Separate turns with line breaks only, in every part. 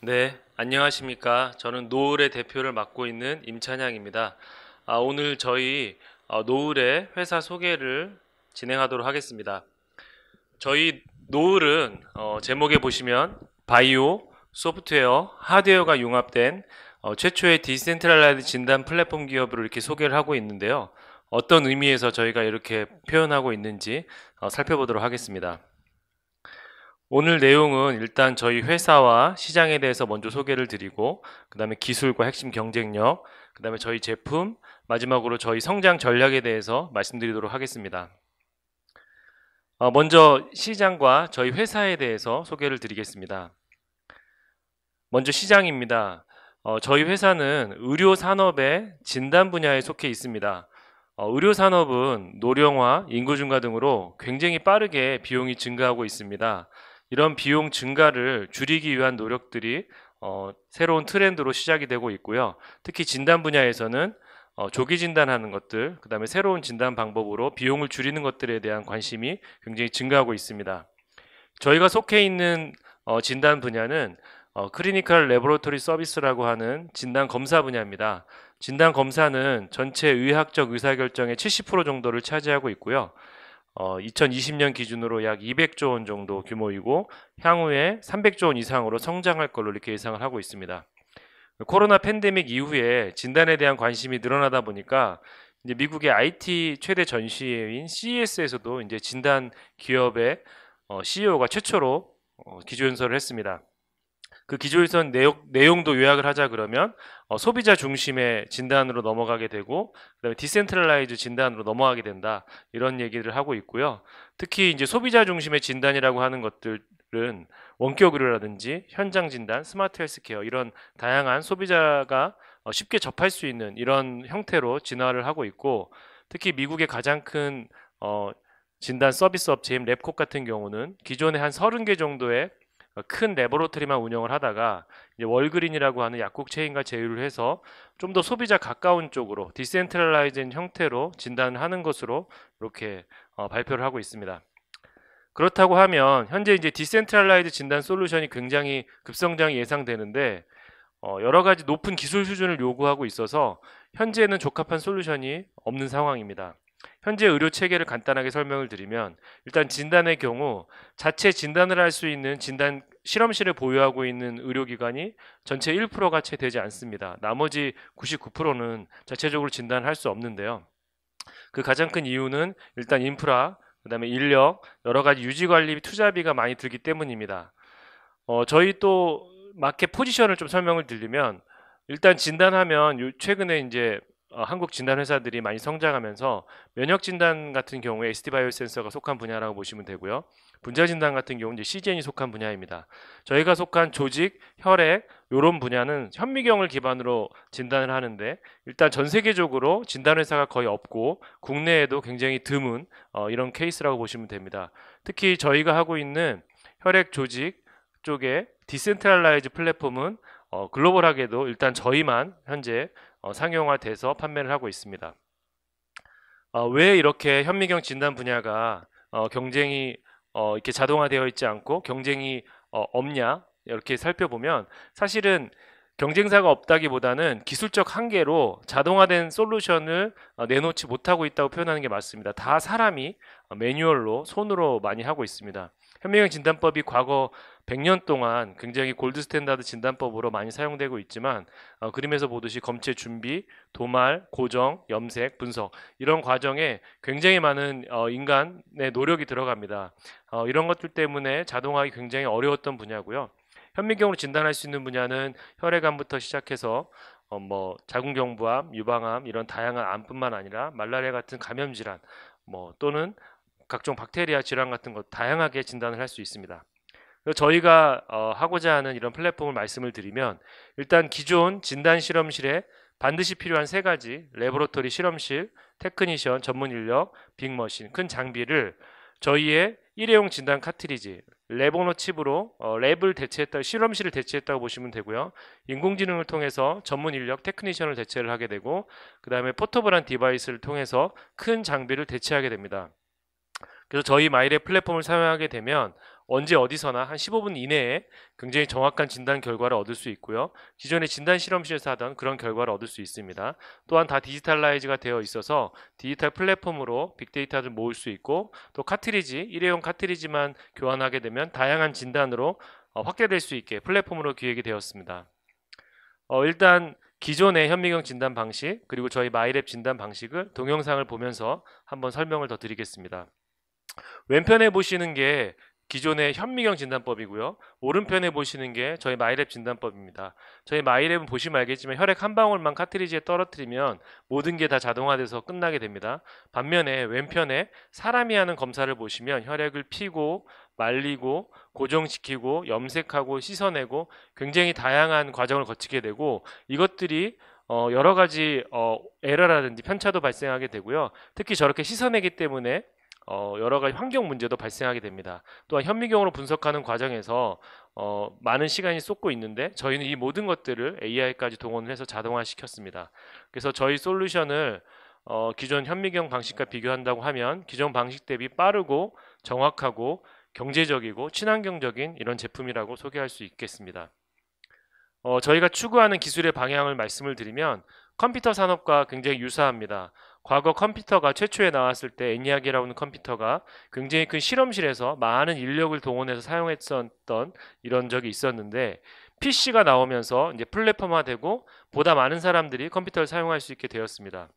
네, 안녕하십니까. 저는 노을의 대표를 맡고 있는 임찬양입니다. 오늘 저희 노을의 회사 소개를 진행하도록 하겠습니다. 저희 노을은 제목에 보시면 바이오, 소프트웨어, 하드웨어가 융합된 최초의 디센트럴라이즈 진단 플랫폼 기업으로 이렇게 소개를 하고 있는데요. 어떤 의미에서 저희가 이렇게 표현하고 있는지 살펴보도록 하겠습니다. 오늘 내용은 일단 저희 회사와 시장에 대해서 먼저 소개를 드리고, 그 다음에 기술과 핵심 경쟁력, 그 다음에 저희 제품, 마지막으로 저희 성장 전략에 대해서 말씀드리도록 하겠습니다. 먼저 시장과 저희 회사에 대해서 소개를 드리겠습니다. 먼저 시장입니다. 저희 회사는 의료 산업의 진단 분야에 속해 있습니다. 의료 산업은 노령화, 인구 증가 등으로 굉장히 빠르게 비용이 증가하고 있습니다. 이런 비용 증가를 줄이기 위한 노력들이 새로운 트렌드로 시작이 되고 있고요. 특히 진단 분야에서는 조기 진단하는 것들, 그 다음에 새로운 진단 방법으로 비용을 줄이는 것들에 대한 관심이 굉장히 증가하고 있습니다. 저희가 속해 있는 진단 분야는 클리니컬 레보레토리 서비스라고 하는 진단 검사 분야입니다. 진단 검사는 전체 의학적 의사결정의 70% 정도를 차지하고 있고요. 2020년 기준으로 약 200조 원 정도 규모이고 향후에 300조 원 이상으로 성장할 걸로 이렇게 예상을 하고 있습니다. 코로나 팬데믹 이후에 진단에 대한 관심이 늘어나다 보니까 이제 미국의 IT 최대 전시회인 CES에서도 이제 진단 기업의 CEO가 최초로 기조연설을 했습니다. 그 기조연설 내용도 요약을 하자 그러면 소비자 중심의 진단으로 넘어가게 되고, 그다음에 디센트럴라이즈 진단으로 넘어가게 된다, 이런 얘기를 하고 있고요. 특히 이제 소비자 중심의 진단이라고 하는 것들은 원격 의료라든지 현장 진단, 스마트 헬스케어, 이런 다양한 소비자가 쉽게 접할 수 있는 이런 형태로 진화를 하고 있고, 특히 미국의 가장 큰 진단 서비스 업체인 랩콕 같은 경우는 기존에 한 30개 정도의 큰 레보레토리만 운영을 하다가 이제 월그린이라고 하는 약국 체인과 제휴를 해서 좀 더 소비자 가까운 쪽으로 디센트럴라이즈된 형태로 진단을 하는 것으로 이렇게 발표를 하고 있습니다. 그렇다고 하면 현재 이제 디센트럴라이즈 진단 솔루션이 굉장히 급성장이 예상되는데 여러 가지 높은 기술 수준을 요구하고 있어서 현재는 적합한 솔루션이 없는 상황입니다. 현재 의료 체계를 간단하게 설명을 드리면, 일단 진단의 경우 자체 진단을 할 수 있는 진단 실험실을 보유하고 있는 의료기관이 전체 1%가 채 되지 않습니다. 나머지 99%는 자체적으로 진단을 할 수 없는데요. 그 가장 큰 이유는 일단 인프라, 그다음에 인력, 여러 가지 유지 관리 투자비가 많이 들기 때문입니다. 저희 또 마켓 포지션을 좀 설명을 드리면, 일단 진단하면 최근에 이제 한국 진단 회사들이 많이 성장하면서 면역 진단 같은 경우에 ST바이오센서가 속한 분야라고 보시면 되고요. 분자 진단 같은 경우는 이제 CGN이 속한 분야입니다. 저희가 속한 조직, 혈액 이런 분야는 현미경을 기반으로 진단을 하는데, 일단 전 세계적으로 진단 회사가 거의 없고 국내에도 굉장히 드문 이런 케이스라고 보시면 됩니다. 특히 저희가 하고 있는 혈액 조직 쪽에 디센트럴라이즈 플랫폼은 글로벌하게도 일단 저희만 현재 상용화돼서 판매를 하고 있습니다. 왜 이렇게 현미경 진단 분야가 경쟁이 이렇게 자동화되어 있지 않고 경쟁이 없냐, 이렇게 살펴보면 사실은 경쟁사가 없다기보다는 기술적 한계로 자동화된 솔루션을 내놓지 못하고 있다고 표현하는 게 맞습니다. 다 사람이 매뉴얼로 손으로 많이 하고 있습니다. 현미경 진단법이 과거 100년 동안 굉장히 골드 스탠다드 진단법으로 많이 사용되고 있지만 그림에서 보듯이 검체 준비, 도말, 고정, 염색, 분석, 이런 과정에 굉장히 많은 인간의 노력이 들어갑니다. 이런 것들 때문에 자동화하기 굉장히 어려웠던 분야고요. 현미경으로 진단할 수 있는 분야는 혈액암부터 시작해서 자궁경부암, 유방암, 이런 다양한 암뿐만 아니라 말라리아 같은 감염 질환, 또는 각종 박테리아 질환 같은 것 다양하게 진단을 할 수 있습니다. 그래서 저희가 하고자 하는 이런 플랫폼을 말씀을 드리면, 일단 기존 진단 실험실에 반드시 필요한 세 가지: 레보레토리 실험실, 테크니션, 전문 인력, 빅머신, 큰 장비를 저희의 일회용 진단 카트리지, 랩오너 칩으로 랩을 대체했다, 실험실을 대체했다고 보시면 되고요. 인공지능을 통해서 전문 인력, 테크니션을 대체를 하게 되고, 그 다음에 포터블한 디바이스를 통해서 큰 장비를 대체하게 됩니다. 그래서 저희 마이랩 플랫폼을 사용하게 되면 언제 어디서나 한 15분 이내에 굉장히 정확한 진단 결과를 얻을 수 있고요. 기존의 진단 실험실에서 하던 그런 결과를 얻을 수 있습니다. 또한 다 디지털라이즈가 되어 있어서 디지털 플랫폼으로 빅데이터를 모을 수 있고, 또 카트리지, 일회용 카트리지만 교환하게 되면 다양한 진단으로 확대될 수 있게 플랫폼으로 기획이 되었습니다. 일단 기존의 현미경 진단 방식, 그리고 저희 마이랩 진단 방식을 동영상을 보면서 한번 설명을 더 드리겠습니다. 왼편에 보시는 게 기존의 현미경 진단법이고요. 오른편에 보시는 게 저희 마이랩 진단법입니다. 저희 마이랩은 보시면 알겠지만 혈액 한 방울만 카트리지에 떨어뜨리면 모든 게 다 자동화돼서 끝나게 됩니다. 반면에 왼편에 사람이 하는 검사를 보시면 혈액을 피고 말리고 고정시키고 염색하고 씻어내고 굉장히 다양한 과정을 거치게 되고, 이것들이 여러 가지 에러라든지 편차도 발생하게 되고요. 특히 저렇게 씻어내기 때문에 여러 가지 환경 문제도 발생하게 됩니다. 또한 현미경으로 분석하는 과정에서 많은 시간이 쏟고 있는데, 저희는 이 모든 것들을 AI까지 동원을 해서 자동화시켰습니다. 그래서 저희 솔루션을 기존 현미경 방식과 비교한다고 하면 기존 방식 대비 빠르고 정확하고 경제적이고 친환경적인 이런 제품이라고 소개할 수 있겠습니다. 저희가 추구하는 기술의 방향을 말씀을 드리면 컴퓨터 산업과 굉장히 유사합니다. 과거 컴퓨터가 최초에 나왔을 때 ENIAC이라고 하는 컴퓨터가 굉장히 큰 실험실에서 많은 인력을 동원해서 사용했었던 이런 적이 있었는데, PC가 나오면서 이제 플랫폼화되고 보다 많은 사람들이 컴퓨터를 사용할 수 있게 되었습니다.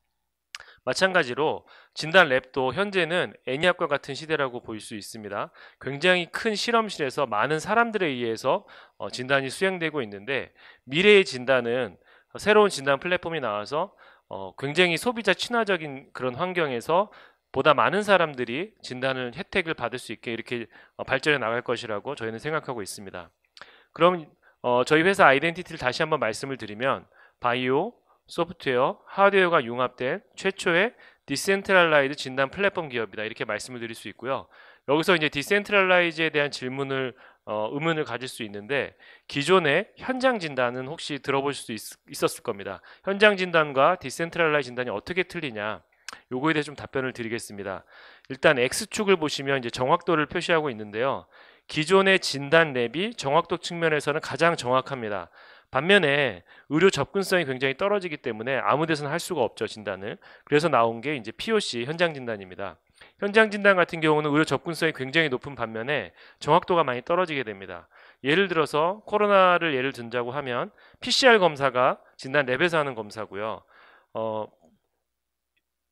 마찬가지로 진단 랩도 현재는 ENIAC과 같은 시대라고 볼 수 있습니다. 굉장히 큰 실험실에서 많은 사람들에 의해서 진단이 수행되고 있는데, 미래의 진단은 새로운 진단 플랫폼이 나와서 굉장히 소비자 친화적인 그런 환경에서 보다 많은 사람들이 진단을 혜택을 받을 수 있게 이렇게 발전해 나갈 것이라고 저희는 생각하고 있습니다. 그럼 저희 회사 아이덴티티를 다시 한번 말씀을 드리면 바이오, 소프트웨어, 하드웨어가 융합된 최초의 디센트럴라이즈 진단 플랫폼 기업이다, 이렇게 말씀을 드릴 수 있고요. 여기서 이제 디센트럴라이즈에 대한 의문을 가질 수 있는데, 기존의 현장 진단은 혹시 들어보실 수 있었을 겁니다. 현장 진단과 디센트럴라이즈 진단이 어떻게 틀리냐, 요거에 대해 좀 답변을 드리겠습니다. 일단 X축을 보시면 이제 정확도를 표시하고 있는데요. 기존의 진단 랩이 정확도 측면에서는 가장 정확합니다. 반면에 의료 접근성이 굉장히 떨어지기 때문에 아무 데서나 할 수가 없죠, 진단을. 그래서 나온 게 이제 POC 현장 진단입니다. 현장 진단 같은 경우는 의료 접근성이 굉장히 높은 반면에 정확도가 많이 떨어지게 됩니다. 예를 들어서 코로나를 예를 든다고 하면 PCR 검사가 진단 랩에서 하는 검사고요.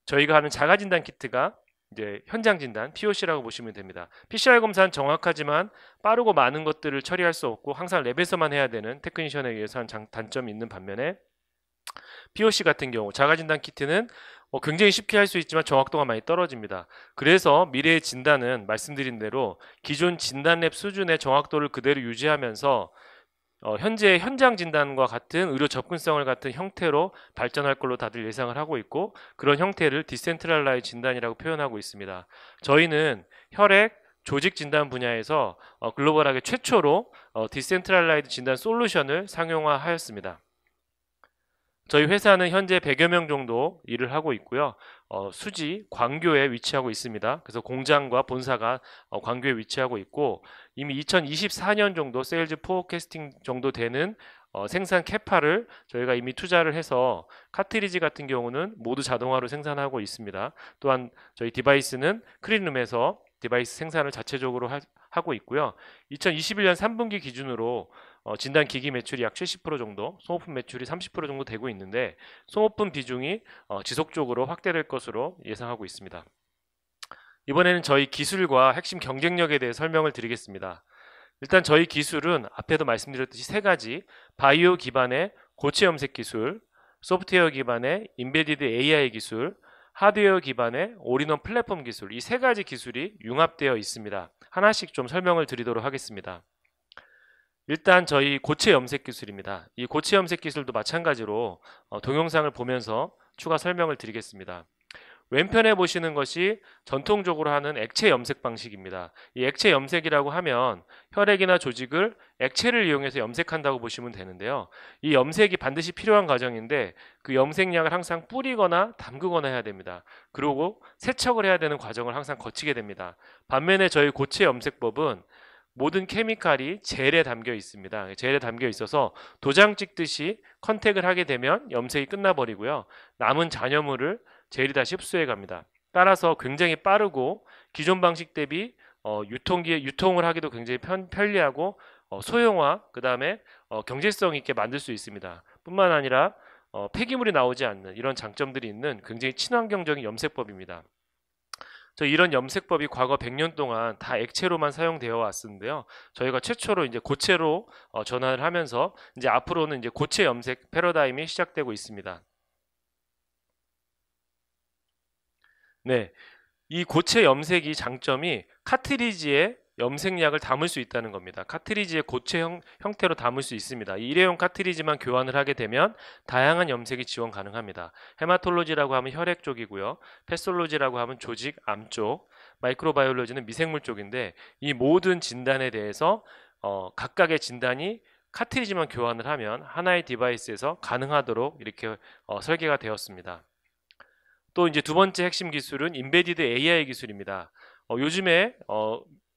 저희가 하는 자가 진단 키트가 이제 현장 진단 POC라고 보시면 됩니다. PCR 검사는 정확하지만 빠르고 많은 것들을 처리할 수 없고 항상 랩에서만 해야 되는 테크니션에 의해서 한 단점이 있는 반면에, POC 같은 경우 자가 진단 키트는 굉장히 쉽게 할 수 있지만 정확도가 많이 떨어집니다. 그래서 미래의 진단은 말씀드린 대로 기존 진단 랩 수준의 정확도를 그대로 유지하면서 현재 현장 진단과 같은 의료 접근성을 같은 형태로 발전할 걸로 다들 예상을 하고 있고, 그런 형태를 디센트럴라이즈 진단이라고 표현하고 있습니다. 저희는 혈액, 조직 진단 분야에서 글로벌하게 최초로 디센트럴라이즈 진단 솔루션을 상용화하였습니다. 저희 회사는 현재 100여 명 정도 일을 하고 있고요. 수지, 광교에 위치하고 있습니다. 그래서 공장과 본사가 광교에 위치하고 있고, 이미 2024년 정도 세일즈 포캐스팅 정도 되는 생산 캐파를 저희가 이미 투자를 해서 카트리지 같은 경우는 모두 자동화로 생산하고 있습니다. 또한 저희 디바이스는 클린룸에서 디바이스 생산을 자체적으로 하고 있고요. 2021년 3분기 기준으로 진단 기기 매출이 약 70% 정도, 소모품 매출이 30% 정도 되고 있는데, 소모품 비중이 지속적으로 확대될 것으로 예상하고 있습니다. 이번에는 저희 기술과 핵심 경쟁력에 대해 설명을 드리겠습니다. 일단 저희 기술은 앞에도 말씀드렸듯이 세 가지, 바이오 기반의 고체 염색 기술, 소프트웨어 기반의 인베디드 AI 기술, 하드웨어 기반의 올인원 플랫폼 기술, 이 세 가지 기술이 융합되어 있습니다. 하나씩 좀 설명을 드리도록 하겠습니다. 일단 저희 고체 염색 기술입니다. 이 고체 염색 기술도 마찬가지로 동영상을 보면서 추가 설명을 드리겠습니다. 왼편에 보시는 것이 전통적으로 하는 액체 염색 방식입니다. 이 액체 염색이라고 하면 혈액이나 조직을 액체를 이용해서 염색한다고 보시면 되는데요. 이 염색이 반드시 필요한 과정인데 그 염색약을 항상 뿌리거나 담그거나 해야 됩니다. 그리고 세척을 해야 되는 과정을 항상 거치게 됩니다. 반면에 저희 고체 염색법은 모든 케미칼이 젤에 담겨 있습니다. 젤에 담겨 있어서 도장 찍듯이 컨택을 하게 되면 염색이 끝나버리고요. 남은 잔여물을 젤이 다시 흡수해 갑니다. 따라서 굉장히 빠르고 기존 방식 대비 유통을 하기도 굉장히 편리하고 소형화, 그 다음에 경제성 있게 만들 수 있습니다. 뿐만 아니라 폐기물이 나오지 않는 이런 장점들이 있는 굉장히 친환경적인 염색법입니다. 이런 염색법이 과거 100년 동안 다 액체로만 사용되어 왔었는데요. 저희가 최초로 이제 고체로 전환을 하면서 이제 앞으로는 이제 고체 염색 패러다임이 시작되고 있습니다. 네, 이 고체 염색이 장점이 카트리지에 염색약을 담을 수 있다는 겁니다. 카트리지의 고체 형태로 담을 수 있습니다. 이 일회용 카트리지만 교환을 하게 되면 다양한 염색이 지원 가능합니다. 헤마톨로지라고 하면 혈액 쪽이고요. 패솔로지라고 하면 조직, 암 쪽, 마이크로바이올로지는 미생물 쪽인데 이 모든 진단에 대해서 각각의 진단이 카트리지만 교환을 하면 하나의 디바이스에서 가능하도록 이렇게 설계가 되었습니다. 또 이제 두 번째 핵심 기술은 인베디드 AI 기술입니다. 요즘에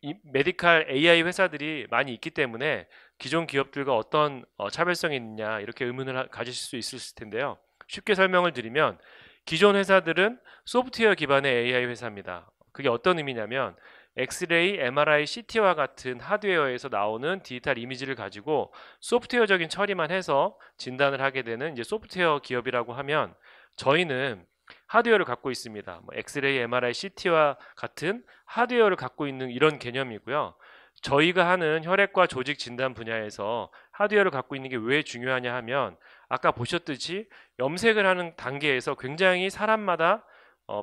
이 메디칼 AI 회사들이 많이 있기 때문에 기존 기업들과 어떤 차별성이 있느냐 이렇게 의문을 가지실 수 있을 텐데요. 쉽게 설명을 드리면 기존 회사들은 소프트웨어 기반의 AI 회사입니다. 그게 어떤 의미냐면 엑스레이, MRI, CT와 같은 하드웨어에서 나오는 디지털 이미지를 가지고 소프트웨어적인 처리만 해서 진단을 하게 되는 이제 소프트웨어 기업이라고 하면 저희는 하드웨어를 갖고 있습니다. 엑스레이, MRI, CT와 같은 하드웨어를 갖고 있는 이런 개념이고요. 저희가 하는 혈액과 조직 진단 분야에서 하드웨어를 갖고 있는 게 왜 중요하냐 하면 아까 보셨듯이 염색을 하는 단계에서 굉장히 사람마다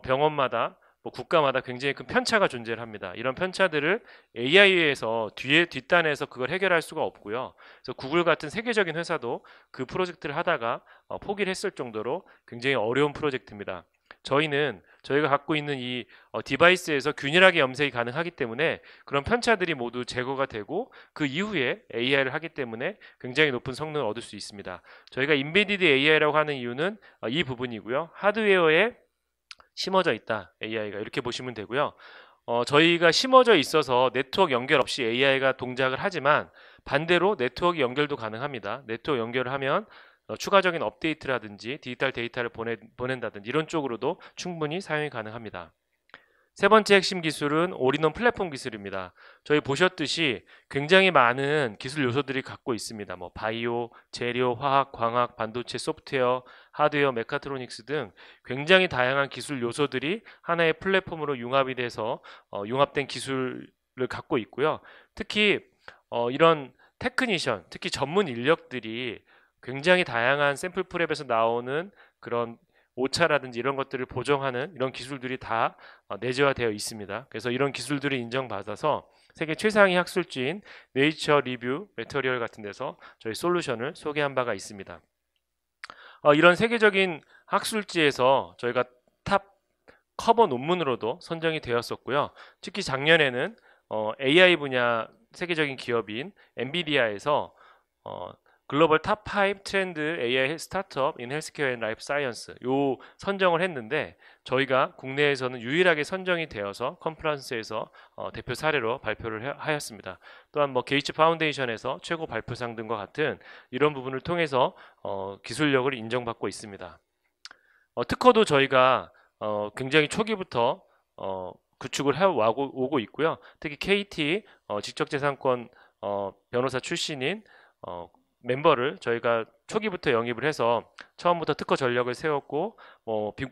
병원마다 국가마다 굉장히 큰 편차가 존재를 합니다. 이런 편차들을 AI에서 뒷단에서 그걸 해결할 수가 없고요. 그래서 구글 같은 세계적인 회사도 그 프로젝트를 하다가 포기를 했을 정도로 굉장히 어려운 프로젝트입니다. 저희가 갖고 있는 이 디바이스에서 균일하게 염색이 가능하기 때문에 그런 편차들이 모두 제거가 되고 그 이후에 AI를 하기 때문에 굉장히 높은 성능을 얻을 수 있습니다. 저희가 인베디드 AI라고 하는 이유는 이 부분이고요. 하드웨어에 심어져 있다, AI가 이렇게 보시면 되고요. 저희가 심어져 있어서 네트워크 연결 없이 AI가 동작을 하지만 반대로 네트워크 연결도 가능합니다. 네트워크 연결을 하면 추가적인 업데이트라든지 디지털 데이터를 보낸다든지 이런 쪽으로도 충분히 사용이 가능합니다. 세 번째 핵심 기술은 올인원 플랫폼 기술입니다. 저희 보셨듯이 굉장히 많은 기술 요소들이 갖고 있습니다. 바이오, 재료, 화학, 광학, 반도체, 소프트웨어, 하드웨어, 메카트로닉스 등 굉장히 다양한 기술 요소들이 하나의 플랫폼으로 융합이 돼서 융합된 기술을 갖고 있고요. 특히 이런 테크니션, 특히 전문 인력들이 굉장히 다양한 샘플 프랩에서 나오는 그런 오차라든지 이런 것들을 보정하는 이런 기술들이 다 내재화되어 있습니다. 그래서 이런 기술들을 인정받아서 세계 최상위 학술지인 네이처 리뷰 매터리얼 같은 데서 저희 솔루션을 소개한 바가 있습니다. 이런 세계적인 학술지에서 저희가 탑 커버 논문으로도 선정이 되었었고요. 특히 작년에는 AI 분야 세계적인 기업인 엔비디아에서 글로벌 탑 5 트렌드 AI 스타트업 인 헬스케어 앤 라이프 사이언스 요 선정을 했는데 저희가 국내에서는 유일하게 선정이 되어서 컨퍼런스에서 대표 사례로 발표를 하였습니다. 또한 게이츠 파운데이션에서 최고 발표상 등과 같은 이런 부분을 통해서 기술력을 인정받고 있습니다. 특허도 저희가 굉장히 초기부터 구축을 해오고 있고요. 특히 KT 지적재산권 변호사 출신인 멤버를 저희가 초기부터 영입을 해서 처음부터 특허 전력을 세웠고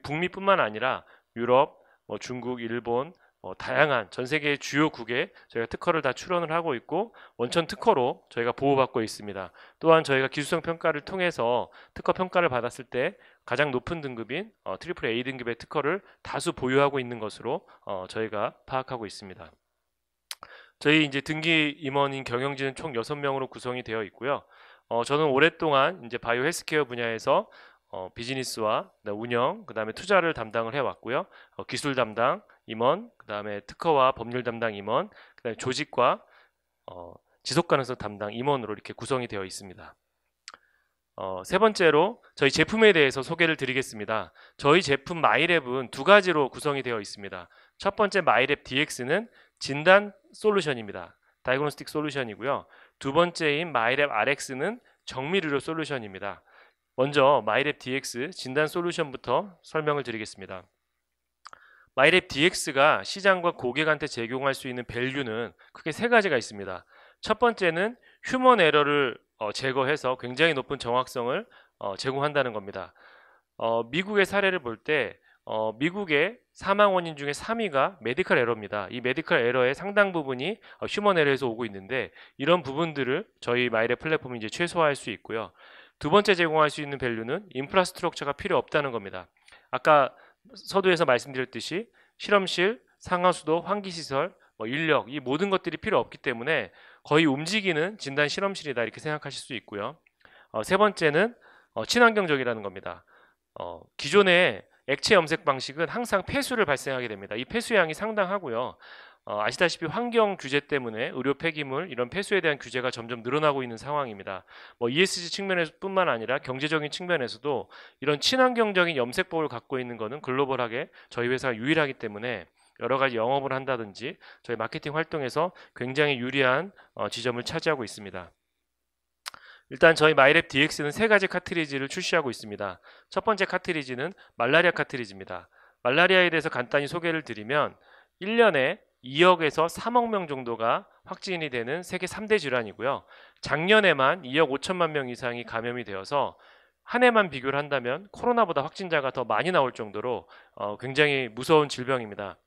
북미뿐만 아니라 유럽, 중국, 일본 다양한 전 세계 주요 국에 저희가 특허를 다 출원을 하고 있고 원천 특허로 저희가 보호받고 있습니다. 또한 저희가 기술성 평가를 통해서 특허 평가를 받았을 때 가장 높은 등급인 트리플 A 등급의 특허를 다수 보유하고 있는 것으로 저희가 파악하고 있습니다. 저희 이제 등기 임원인 경영진은 총 6명으로 구성이 되어 있고요. 저는 오랫동안 이제 바이오 헬스케어 분야에서 비즈니스와 운영, 그 다음에 투자를 담당을 해왔고요. 기술 담당 임원, 그 다음에 특허와 법률 담당 임원, 그 다음에 조직과 지속가능성 담당 임원으로 이렇게 구성이 되어 있습니다. 세 번째로 저희 제품에 대해서 소개를 드리겠습니다. 저희 제품 마이랩은 두 가지로 구성이 되어 있습니다. 첫 번째 마이랩 DX는 진단 솔루션입니다. 다이그노스틱 솔루션이고요. 두 번째인 마이랩 RX는 정밀 의료 솔루션입니다. 먼저 마이랩 DX 진단 솔루션부터 설명을 드리겠습니다. 마이랩 DX가 시장과 고객한테 제공할 수 있는 밸류는 크게 세 가지가 있습니다. 첫 번째는 휴먼 에러를 제거해서 굉장히 높은 정확성을 제공한다는 겁니다. 미국의 사례를 볼 때 미국의 사망 원인 중에 3위가 메디컬 에러입니다. 이 메디컬 에러의 상당 부분이 휴먼 에러에서 오고 있는데 이런 부분들을 저희 마이랩 플랫폼이 이제 최소화할 수 있고요. 두 번째 제공할 수 있는 밸류는 인프라스트럭처가 필요 없다는 겁니다. 아까 서두에서 말씀드렸듯이 실험실, 상하수도, 환기시설, 인력 이 모든 것들이 필요 없기 때문에 거의 움직이는 진단 실험실이다 이렇게 생각하실 수 있고요. 세 번째는 친환경적이라는 겁니다. 기존의 액체 염색 방식은 항상 폐수를 발생하게 됩니다. 이 폐수량이 상당하고요. 아시다시피 환경 규제 때문에 의료 폐기물 이런 폐수에 대한 규제가 점점 늘어나고 있는 상황입니다. ESG 측면에서뿐만 아니라 경제적인 측면에서도 이런 친환경적인 염색법을 갖고 있는 것은 글로벌하게 저희 회사가 유일하기 때문에 여러 가지 영업을 한다든지 저희 마케팅 활동에서 굉장히 유리한 지점을 차지하고 있습니다. 일단 저희 마이랩 DX는 세 가지 카트리지를 출시하고 있습니다. 첫 번째 카트리지는 말라리아 카트리지입니다. 말라리아에 대해서 간단히 소개를 드리면 1년에 2억에서 3억 명 정도가 확진이 되는 세계 3대 질환이고요. 작년에만 2억 5천만 명 이상이 감염이 되어서 한 해만 비교를 한다면 코로나보다 확진자가 더 많이 나올 정도로 굉장히 무서운 질병입니다.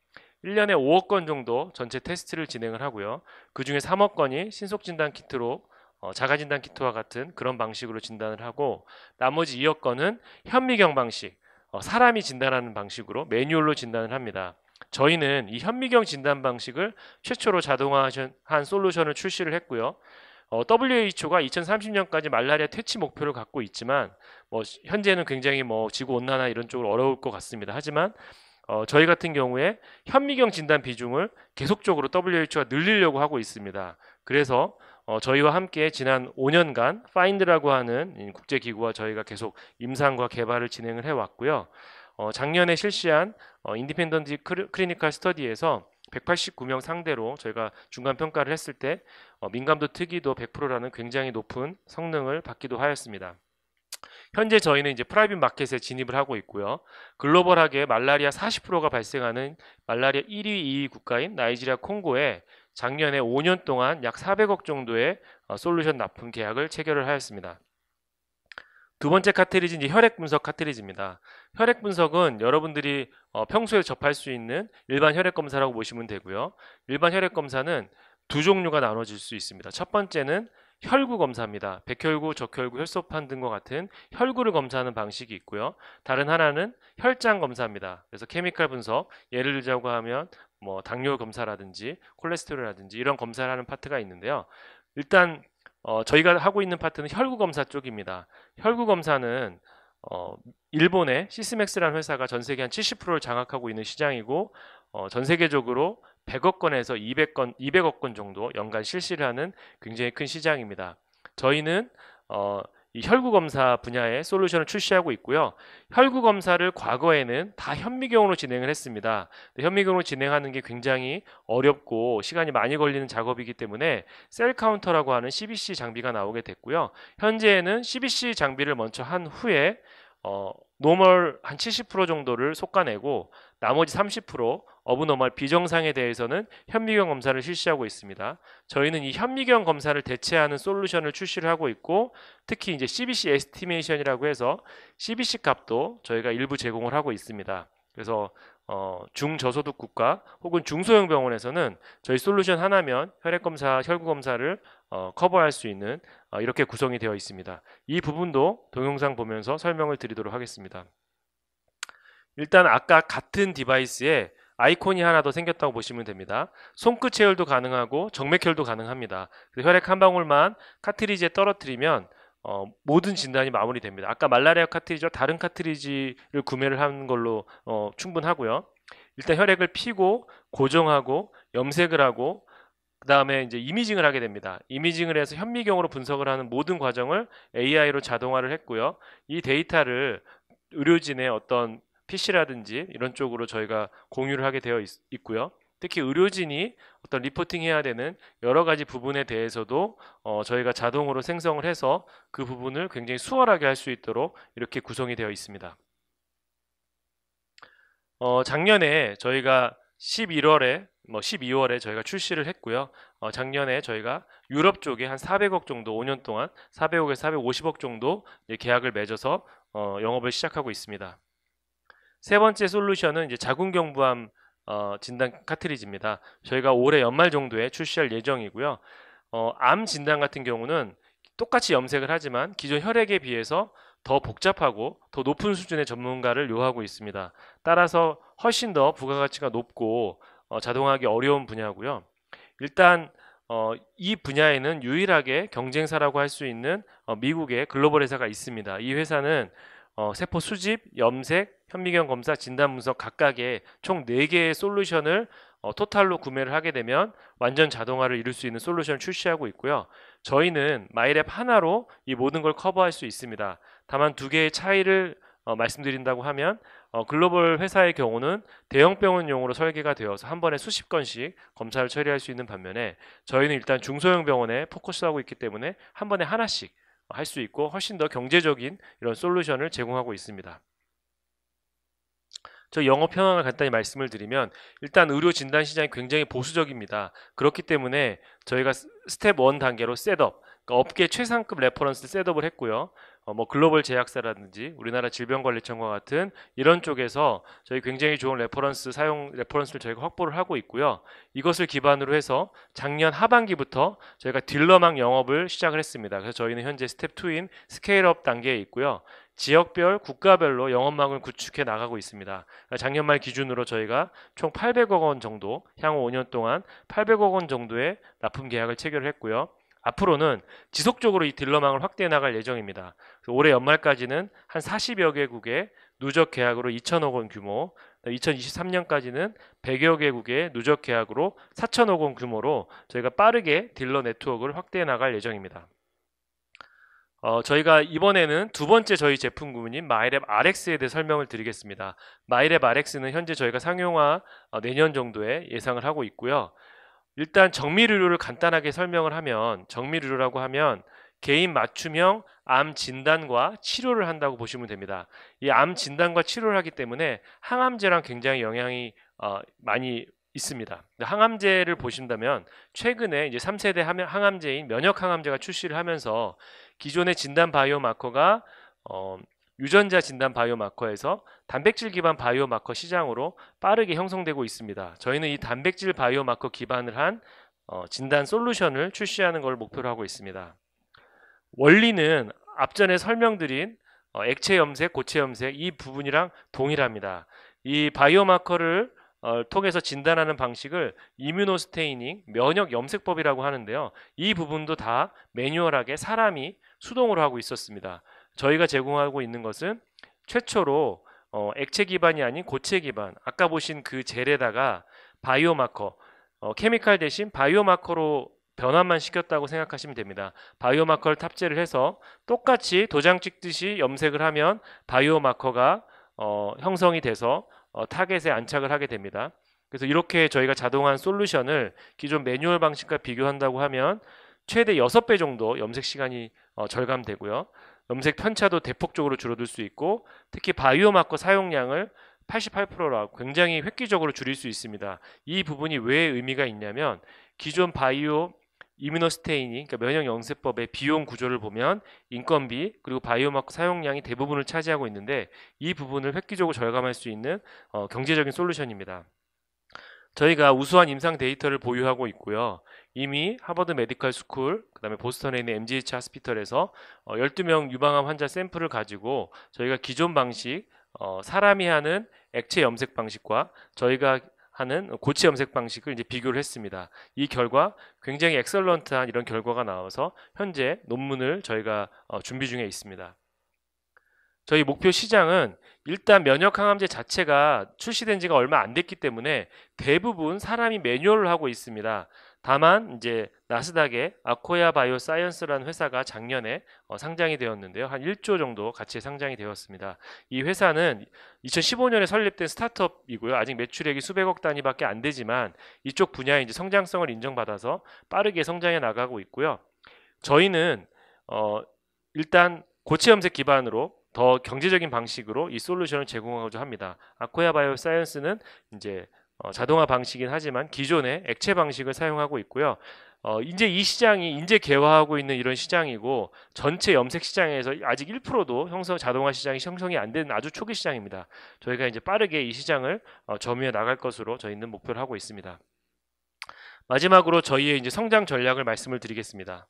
1년에 5억 건 정도 전체 테스트를 진행을 하고요. 그 중에 3억 건이 신속진단 키트로 자가진단 키트와 같은 그런 방식으로 진단을 하고 나머지 2억 건은 현미경 방식, 사람이 진단하는 방식으로 매뉴얼로 진단을 합니다. 저희는 이 현미경 진단 방식을 최초로 자동화한 솔루션을 출시를 했고요. WHO가 2030년까지 말라리아 퇴치 목표를 갖고 있지만 현재는 굉장히 지구 온난화 이런 쪽으로 어려울 것 같습니다. 하지만 저희 같은 경우에 현미경 진단 비중을 계속적으로 WHO가 늘리려고 하고 있습니다. 그래서 저희와 함께 지난 5년간 파인드라고 하는 국제기구와 저희가 계속 임상과 개발을 진행을 해왔고요. 작년에 실시한 인디펜던트 클리니컬 스터디에서 189명 상대로 저희가 중간 평가를 했을 때 민감도 특이도 100%라는 굉장히 높은 성능을 받기도 하였습니다. 현재 저희는 이제 프라이빗 마켓에 진입을 하고 있고요. 글로벌하게 말라리아 40%가 발생하는 말라리아 1위, 2위 국가인 나이지리아 콩고에 작년에 5년 동안 약 400억 정도의 솔루션 납품 계약을 체결을 하였습니다. 두 번째 카트리지는 혈액 분석 카트리지입니다. 혈액 분석은 여러분들이 평소에 접할 수 있는 일반 혈액 검사라고 보시면 되고요. 일반 혈액 검사는 두 종류가 나눠질 수 있습니다. 첫 번째는 혈구 검사입니다. 백혈구, 적혈구, 혈소판 등과 같은 혈구를 검사하는 방식이 있고요. 다른 하나는 혈장 검사입니다. 그래서 케미칼 분석, 예를 들자고 하면 당뇨 검사라든지 콜레스테롤이라든지 이런 검사를 하는 파트가 있는데요. 일단 저희가 하고 있는 파트는 혈구 검사 쪽입니다. 혈구 검사는 일본의 시스맥스라는 회사가 전 세계 한 70%를 장악하고 있는 시장이고 전 세계적으로 100억 건에서 200억 건 정도 연간 실시를 하는 굉장히 큰 시장입니다. 저희는 이 혈구 검사 분야의 솔루션을 출시하고 있고요. 혈구 검사를 과거에는 다 현미경으로 진행을 했습니다. 현미경으로 진행하는 게 굉장히 어렵고 시간이 많이 걸리는 작업이기 때문에 셀 카운터라고 하는 CBC 장비가 나오게 됐고요. 현재는 CBC 장비를 먼저 한 후에 노멀 한 70% 정도를 솎아내고 나머지 30% 어브노멀 비정상에 대해서는 현미경 검사를 실시하고 있습니다. 저희는 이 현미경 검사를 대체하는 솔루션을 출시를 하고 있고 특히 이제 CBC 에스티메이션이라고 해서 CBC 값도 저희가 일부 제공을 하고 있습니다. 그래서 중저소득 국가 혹은 중소형 병원에서는 저희 솔루션 하나면 혈액검사, 혈구검사를 커버할 수 있는 이렇게 구성이 되어 있습니다. 이 부분도 동영상 보면서 설명을 드리도록 하겠습니다. 일단 아까 같은 디바이스에 아이콘이 하나 더 생겼다고 보시면 됩니다. 손끝 체열도 가능하고 정맥혈도 가능합니다. 혈액 한 방울만 카트리지에 떨어뜨리면 모든 진단이 마무리됩니다. 아까 말라리아 카트리지와 다른 카트리지를 구매를 하는 걸로 충분하고요. 일단 혈액을 피고 고정하고 염색을 하고 그 다음에 이제 이미징을 하게 됩니다. 이미징을 해서 현미경으로 분석을 하는 모든 과정을 AI로 자동화를 했고요. 이 데이터를 의료진의 어떤 PC라든지 이런 쪽으로 저희가 공유를 하게 되어 있고요. 특히 의료진이 어떤 리포팅해야 되는 여러 가지 부분에 대해서도 저희가 자동으로 생성을 해서 그 부분을 굉장히 수월하게 할 수 있도록 이렇게 구성이 되어 있습니다. 작년에 저희가 11월에 12월에 저희가 출시를 했고요. 작년에 저희가 유럽 쪽에 한 400억 정도 5년 동안 400억에서 450억 정도 계약을 맺어서 영업을 시작하고 있습니다. 세 번째 솔루션은 이제 자궁경부암 진단 카트리지입니다. 저희가 올해 연말 정도에 출시할 예정이고요. 암 진단 같은 경우는 똑같이 염색을 하지만 기존 혈액에 비해서 더 복잡하고 더 높은 수준의 전문가를 요하고 있습니다. 따라서 훨씬 더 부가가치가 높고 자동화하기 어려운 분야고요. 일단 이 분야에는 유일하게 경쟁사라고 할 수 있는 미국의 글로벌 회사가 있습니다. 이 회사는 세포 수집, 염색, 현미경 검사, 진단 분석 각각의 총 4개의 솔루션을 토탈로 구매를 하게 되면 완전 자동화를 이룰 수 있는 솔루션을 출시하고 있고요. 저희는 마이랩 하나로 이 모든 걸 커버할 수 있습니다. 다만 2개의 차이를 말씀드린다고 하면 글로벌 회사의 경우는 대형 병원용으로 설계가 되어서 한 번에 수십 건씩 검사를 처리할 수 있는 반면에 저희는 일단 중소형 병원에 포커스하고 있기 때문에 한 번에 하나씩 할 수 있고 훨씬 더 경제적인 이런 솔루션을 제공하고 있습니다. 저 영업 현황을 간단히 말씀을 드리면 일단 의료 진단 시장이 굉장히 보수적입니다. 그렇기 때문에 저희가 스텝 1 단계로 셋업, 그러니까 업계 최상급 레퍼런스 셋업을 했고요. 글로벌 제약사라든지 우리나라 질병관리청과 같은 이런 쪽에서 저희 굉장히 좋은 레퍼런스를 저희가 확보를 하고 있고요. 이것을 기반으로 해서 작년 하반기부터 저희가 딜러망 영업을 시작을 했습니다. 그래서 저희는 현재 스텝 2인 스케일업 단계에 있고요. 지역별, 국가별로 영업망을 구축해 나가고 있습니다. 작년 말 기준으로 저희가 총 800억 원 정도, 향후 5년 동안 800억 원 정도의 납품 계약을 체결을 했고요. 앞으로는 지속적으로 이 딜러망을 확대해 나갈 예정입니다. 올해 연말까지는 한 40여 개국의 누적 계약으로 2천억 원 규모, 2023년까지는 100여 개국의 누적 계약으로 4천억 원 규모로 저희가 빠르게 딜러 네트워크를 확대해 나갈 예정입니다. 저희가 이번에는 두 번째 저희 제품군인 마이랩 RX에 대해 설명을 드리겠습니다. 마이랩 RX는 현재 저희가 상용화 내년 정도에 예상을 하고 있고요. 일단 정밀의료를 간단하게 설명을 하면 정밀의료라고 하면 개인 맞춤형 암 진단과 치료를 한다고 보시면 됩니다. 이 암 진단과 치료를 하기 때문에 항암제랑 굉장히 영향이 많이 있습니다. 항암제를 보신다면 최근에 이제 3세대 항암제인 면역 항암제가 출시를 하면서 기존의 진단 바이오마커가 유전자 진단 바이오마커에서 단백질 기반 바이오마커 시장으로 빠르게 형성되고 있습니다. 저희는 이 단백질 바이오마커 기반을 한 진단 솔루션을 출시하는 걸 목표로 하고 있습니다. 원리는 앞전에 설명드린 액체 염색, 고체 염색 이 부분이랑 동일합니다. 이 바이오마커를 통해서 진단하는 방식을 이뮤노스테이닝, 면역 염색법이라고 하는데요. 이 부분도 다 매뉴얼하게 사람이 수동으로 하고 있었습니다. 저희가 제공하고 있는 것은 최초로 액체 기반이 아닌 고체 기반, 아까 보신 그 젤에다가 바이오마커, 케미칼 대신 바이오마커로 변환만 시켰다고 생각하시면 됩니다. 바이오마커를 탑재를 해서 똑같이 도장 찍듯이 염색을 하면 바이오마커가 형성이 돼서 타겟에 안착을 하게 됩니다. 그래서 이렇게 저희가 자동화한 솔루션을 기존 매뉴얼 방식과 비교한다고 하면 최대 6배 정도 염색 시간이 절감되고요. 염색 편차도 대폭적으로 줄어들 수 있고 특히 바이오마커 사용량을 88%라고 굉장히 획기적으로 줄일 수 있습니다. 이 부분이 왜 의미가 있냐면 기존 바이오 이뮤노스테이닝, 그러니까 면역 염색법의 비용 구조를 보면 인건비 그리고 바이오마커 사용량이 대부분을 차지하고 있는데 이 부분을 획기적으로 절감할 수 있는 경제적인 솔루션입니다. 저희가 우수한 임상 데이터를 보유하고 있고요. 이미 하버드 메디컬 스쿨, 그 다음에 보스턴에 있는 MGH 하스피털에서 12명 유방암 환자 샘플을 가지고 저희가 기존 방식, 사람이 하는 액체 염색 방식과 저희가 하는 고체 염색 방식을 이제 비교를 했습니다. 이 결과 굉장히 엑설런트한 이런 결과가 나와서 현재 논문을 저희가 준비 중에 있습니다. 저희 목표 시장은 일단 면역 항암제 자체가 출시된 지가 얼마 안 됐기 때문에 대부분 사람이 매뉴얼을 하고 있습니다. 다만 이제 나스닥에 아코야 바이오사이언스라는 회사가 작년에 상장이 되었는데요. 한 1조 정도 가치에 상장이 되었습니다. 이 회사는 2015년에 설립된 스타트업이고요. 아직 매출액이 수백억 단위밖에 안 되지만 이쪽 분야의 이제 성장성을 인정받아서 빠르게 성장해 나가고 있고요. 저희는 일단 고체 염색 기반으로 더 경제적인 방식으로 이 솔루션을 제공하고자 합니다. 아코야 바이오사이언스는 이제 자동화 방식이긴 하지만 기존의 액체 방식을 사용하고 있고요. 이제 이 시장이 이제 개화하고 있는 이런 시장이고 전체 염색 시장에서 아직 1%도 자동화 시장이 형성이 안 된 아주 초기 시장입니다. 저희가 이제 빠르게 이 시장을 점유해 나갈 것으로 저희는 목표를 하고 있습니다. 마지막으로 저희의 이제 성장 전략을 말씀을 드리겠습니다.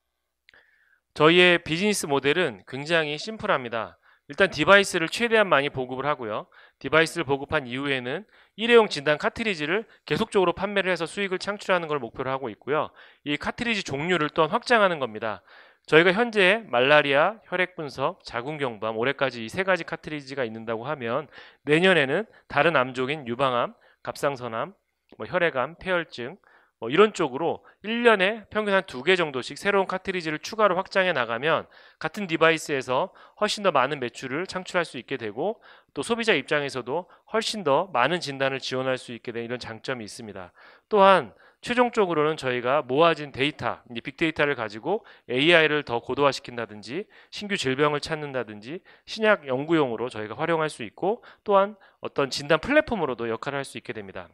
저희의 비즈니스 모델은 굉장히 심플합니다. 일단 디바이스를 최대한 많이 보급을 하고요. 디바이스를 보급한 이후에는 일회용 진단 카트리지를 계속적으로 판매를 해서 수익을 창출하는 걸 목표로 하고 있고요. 이 카트리지 종류를 또한 확장하는 겁니다. 저희가 현재 말라리아, 혈액 분석, 자궁경부암, 올해까지 이 세 가지 카트리지가 있는다고 하면 내년에는 다른 암종인 유방암, 갑상선암, 혈액암, 폐혈증 이런 쪽으로 1년에 평균 한 2개 정도씩 새로운 카트리지를 추가로 확장해 나가면 같은 디바이스에서 훨씬 더 많은 매출을 창출할 수 있게 되고 또 소비자 입장에서도 훨씬 더 많은 진단을 지원할 수 있게 되는 이런 장점이 있습니다. 또한 최종적으로는 저희가 모아진 데이터, 빅데이터를 가지고 AI를 더 고도화시킨다든지 신규 질병을 찾는다든지 신약 연구용으로 저희가 활용할 수 있고 또한 어떤 진단 플랫폼으로도 역할을 할 수 있게 됩니다.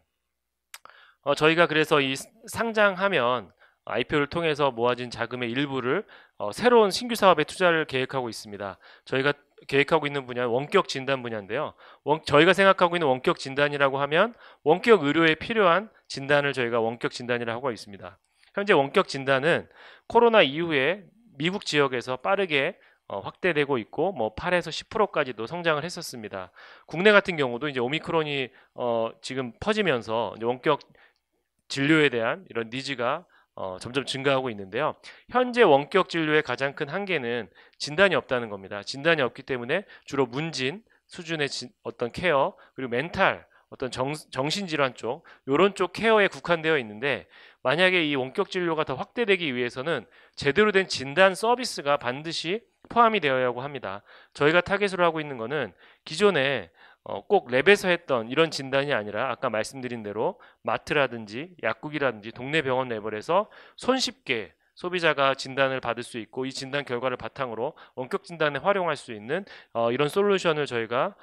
저희가 그래서 이 상장하면 IPO를 통해서 모아진 자금의 일부를 새로운 신규 사업에 투자를 계획하고 있습니다. 저희가 계획하고 있는 분야는 원격 진단 분야인데요. 저희가 생각하고 있는 원격 진단이라고 하면 원격 의료에 필요한 진단을 저희가 원격 진단이라고 하고 있습니다. 현재 원격 진단은 코로나 이후에 미국 지역에서 빠르게 확대되고 있고 8에서 10%까지도 성장을 했었습니다. 국내 같은 경우도 이제 오미크론이 지금 퍼지면서 이제 원격 진료에 대한 이런 니즈가 점점 증가하고 있는데요. 현재 원격 진료의 가장 큰 한계는 진단이 없다는 겁니다. 진단이 없기 때문에 주로 문진 수준의 어떤 케어 그리고 멘탈 어떤 정신질환 쪽 이런 쪽 케어에 국한되어 있는데 만약에 이 원격 진료가 더 확대되기 위해서는 제대로 된 진단 서비스가 반드시 포함이 되어야 하고 합니다. 저희가 타겟으로 하고 있는 거는 기존에 꼭 랩에서 했던 이런 진단이 아니라 아까 말씀드린 대로 마트라든지 약국이라든지 동네 병원 레벨에서 손쉽게 소비자가 진단을 받을 수 있고 이 진단 결과를 바탕으로 원격 진단에 활용할 수 있는 이런 솔루션을 저희가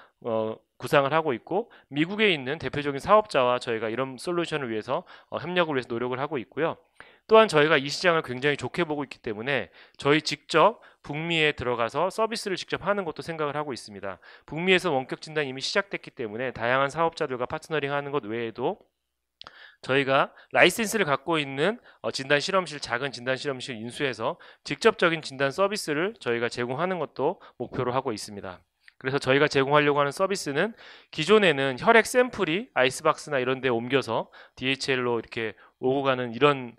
구상을 하고 있고 미국에 있는 대표적인 사업자와 저희가 이런 솔루션을 위해서 협력을 위해서 노력을 하고 있고요. 또한 저희가 이 시장을 굉장히 좋게 보고 있기 때문에 저희 직접 북미에 들어가서 서비스를 직접 하는 것도 생각을 하고 있습니다. 북미에서 원격 진단이 이미 시작됐기 때문에 다양한 사업자들과 파트너링 하는 것 외에도 저희가 라이센스를 갖고 있는 진단 실험실, 작은 진단 실험실 인수해서 직접적인 진단 서비스를 저희가 제공하는 것도 목표로 하고 있습니다. 그래서 저희가 제공하려고 하는 서비스는 기존에는 혈액 샘플이 아이스박스나 이런 데 옮겨서 DHL로 이렇게 오고 가는 이런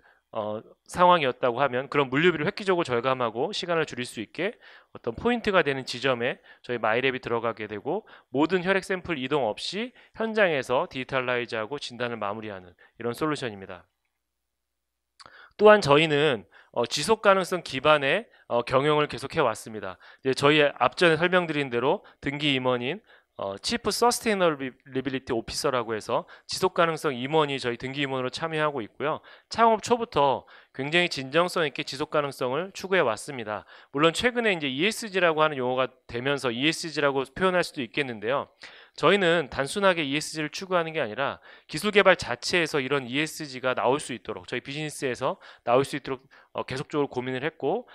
상황이었다고 하면 그런 물류비를 획기적으로 절감하고 시간을 줄일 수 있게 어떤 포인트가 되는 지점에 저희 마이랩이 들어가게 되고 모든 혈액 샘플 이동 없이 현장에서 디지털라이즈하고 진단을 마무리하는 이런 솔루션입니다. 또한 저희는 지속 가능성 기반의 경영을 계속해 왔습니다. 이제 저희 앞전에 설명드린 대로 등기 임원인 치프 서스테이너빌리티 오피서라고 해서 지속가능성 임원이 저희 등기 임원으로 참여하고 있고요. 창업 초부터 굉장히 진정성 있게 지속가능성을 추구해 왔습니다. 물론 최근에 이제 ESG라고 하는 용어가 되면서 ESG라고 표현할 수도 있겠는데요. 저희는 단순하게 ESG를 추구하는 게 아니라 기술 개발 자체에서 이런 ESG가 나올 수 있도록 저희 비즈니스에서 나올 수 있도록 계속적으로 고민을 했고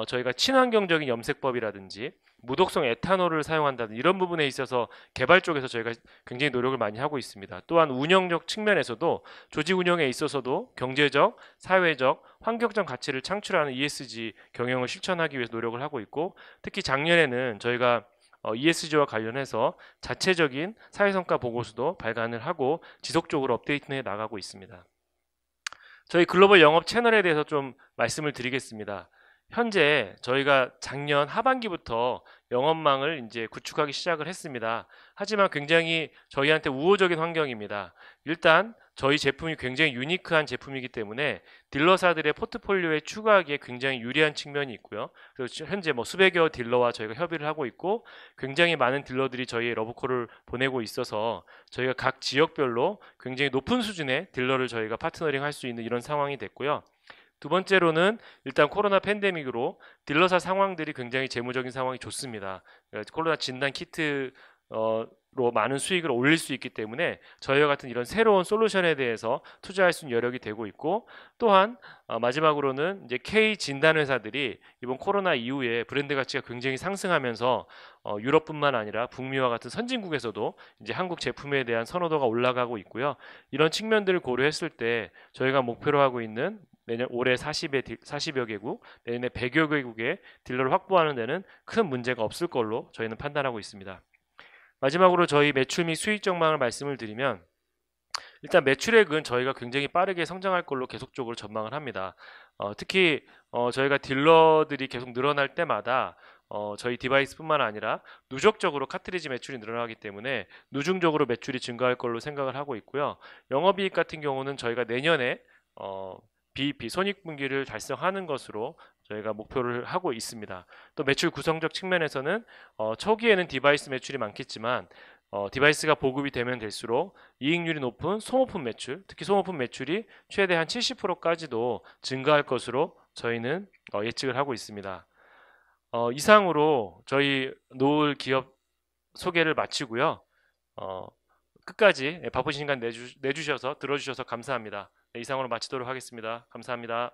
저희가 친환경적인 염색법이라든지 무독성 에탄올을 사용한다든 이런 부분에 있어서 개발 쪽에서 저희가 굉장히 노력을 많이 하고 있습니다. 또한 운영적 측면에서도 조직 운영에 있어서도 경제적, 사회적, 환경적 가치를 창출하는 ESG 경영을 실천하기 위해서 노력을 하고 있고 특히 작년에는 저희가 ESG와 관련해서 자체적인 사회성과 보고서도 발간을 하고 지속적으로 업데이트해 나가고 있습니다. 저희 글로벌 영업 채널에 대해서 좀 말씀을 드리겠습니다. 현재 저희가 작년 하반기부터 영업망을 이제 구축하기 시작을 했습니다. 하지만 굉장히 저희한테 우호적인 환경입니다. 일단 저희 제품이 굉장히 유니크한 제품이기 때문에 딜러사들의 포트폴리오에 추가하기에 굉장히 유리한 측면이 있고요. 그래서 현재 뭐 수백여 딜러와 저희가 협의를 하고 있고 굉장히 많은 딜러들이 저희의 러브콜을 보내고 있어서 저희가 각 지역별로 굉장히 높은 수준의 딜러를 저희가 파트너링 할 수 있는 이런 상황이 됐고요. 두 번째로는 일단 코로나 팬데믹으로 딜러사 상황들이 굉장히 재무적인 상황이 좋습니다. 코로나 진단 키트 로 많은 수익을 올릴 수 있기 때문에 저희와 같은 이런 새로운 솔루션에 대해서 투자할 수 있는 여력이 되고 있고, 또한 마지막으로는 이제 K 진단 회사들이 이번 코로나 이후에 브랜드 가치가 굉장히 상승하면서 유럽뿐만 아니라 북미와 같은 선진국에서도 이제 한국 제품에 대한 선호도가 올라가고 있고요. 이런 측면들을 고려했을 때 저희가 목표로 하고 있는 내년 올해 40여 개국, 내년에 100여 개국의 딜러를 확보하는 데는 큰 문제가 없을 걸로 저희는 판단하고 있습니다. 마지막으로 저희 매출 및 수익 전망을 말씀을 드리면, 일단 매출액은 저희가 굉장히 빠르게 성장할 걸로 계속적으로 전망을 합니다. 특히 저희가 딜러들이 계속 늘어날 때마다 저희 디바이스뿐만 아니라 누적적으로 카트리지 매출이 늘어나기 때문에 누중적으로 매출이 증가할 걸로 생각을 하고 있고요. 영업이익 같은 경우는 저희가 내년에 BEP 손익분기를 달성하는 것으로 저희가 목표를 하고 있습니다. 또 매출 구성적 측면에서는 초기에는 디바이스 매출이 많겠지만 디바이스가 보급이 되면 될수록 이익률이 높은 소모품 매출, 특히 소모품 매출이 최대 한 70%까지도 증가할 것으로 저희는 예측을 하고 있습니다. 이상으로 저희 노을 기업 소개를 마치고요. 끝까지 바쁘신 시간 내주셔서 들어주셔서 감사합니다. 네, 이상으로 마치도록 하겠습니다. 감사합니다.